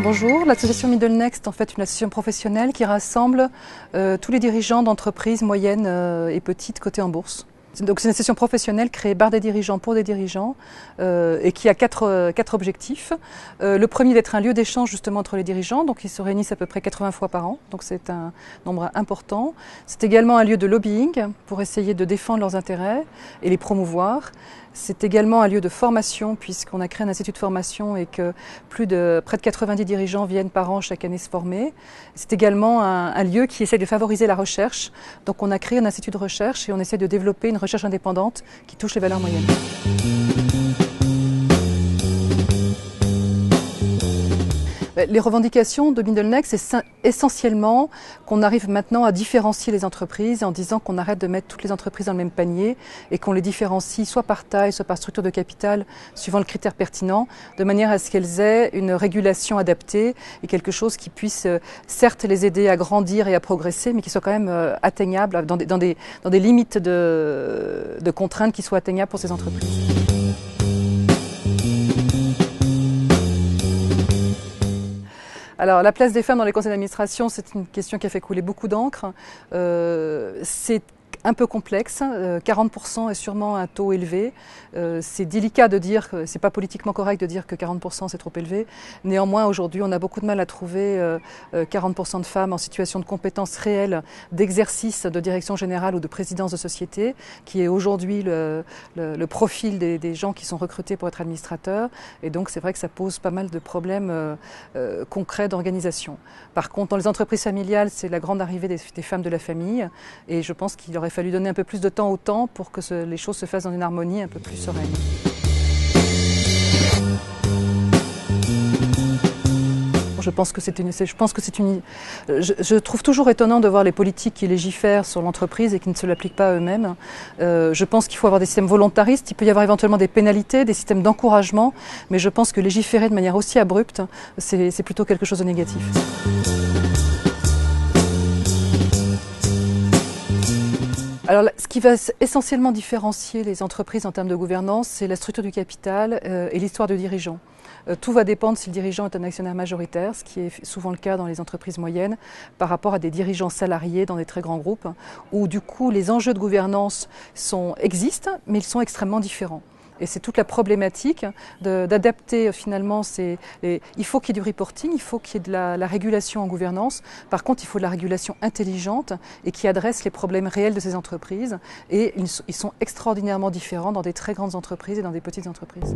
Bonjour, l'association Middle Next est en fait une association professionnelle qui rassemble tous les dirigeants d'entreprises moyennes et petites cotées en bourse. Donc c'est une association professionnelle créée par des dirigeants pour des dirigeants et qui a quatre objectifs. Le premier d'être un lieu d'échange justement entre les dirigeants, donc ils se réunissent à peu près 80 fois par an, donc c'est un nombre important. C'est également un lieu de lobbying pour essayer de défendre leurs intérêts et les promouvoir. C'est également un lieu de formation puisqu'on a créé un institut de formation et que près de 90 dirigeants viennent par an chaque année se former. C'est également un lieu qui essaie de favoriser la recherche. Donc on a créé un institut de recherche et on essaie de développer une recherche indépendante qui touche les valeurs moyennes. Les revendications de Middle Next, c'est essentiellement qu'on arrive maintenant à différencier les entreprises en disant qu'on arrête de mettre toutes les entreprises dans le même panier et qu'on les différencie soit par taille, soit par structure de capital, suivant le critère pertinent, de manière à ce qu'elles aient une régulation adaptée et quelque chose qui puisse certes les aider à grandir et à progresser, mais qui soit quand même atteignable dans des limites de contraintes qui soient atteignables pour ces entreprises. Alors, la place des femmes dans les conseils d'administration, c'est une question qui a fait couler beaucoup d'encre. C'est un peu complexe, 40% est sûrement un taux élevé. C'est délicat de dire, c'est pas politiquement correct de dire que 40% c'est trop élevé. Néanmoins, aujourd'hui, on a beaucoup de mal à trouver 40% de femmes en situation de compétence réelle d'exercice de direction générale ou de présidence de société, qui est aujourd'hui le profil des gens qui sont recrutés pour être administrateurs. Et donc, c'est vrai que ça pose pas mal de problèmes concrets d'organisation. Par contre, dans les entreprises familiales, c'est la grande arrivée des femmes de la famille. Et je pense qu'il aurait fallu donner un peu plus de temps au temps pour que les choses se fassent dans une harmonie un peu plus sereine. Je trouve toujours étonnant de voir les politiques qui légifèrent sur l'entreprise et qui ne se l'appliquent pas à eux-mêmes. Je pense qu'il faut avoir des systèmes volontaristes, il peut y avoir éventuellement des pénalités, des systèmes d'encouragement, mais je pense que légiférer de manière aussi abrupte, c'est plutôt quelque chose de négatif. Alors, ce qui va essentiellement différencier les entreprises en termes de gouvernance, c'est la structure du capital et l'histoire du dirigeant. Tout va dépendre si le dirigeant est un actionnaire majoritaire, ce qui est souvent le cas dans les entreprises moyennes, par rapport à des dirigeants salariés dans des très grands groupes, où du coup les enjeux de gouvernance existent, mais ils sont extrêmement différents. Et c'est toute la problématique d'adapter finalement, il faut qu'il y ait du reporting, il faut qu'il y ait de la régulation en gouvernance. Par contre, il faut de la régulation intelligente et qui adresse les problèmes réels de ces entreprises. Et ils sont extraordinairement différents dans des très grandes entreprises et dans des petites entreprises.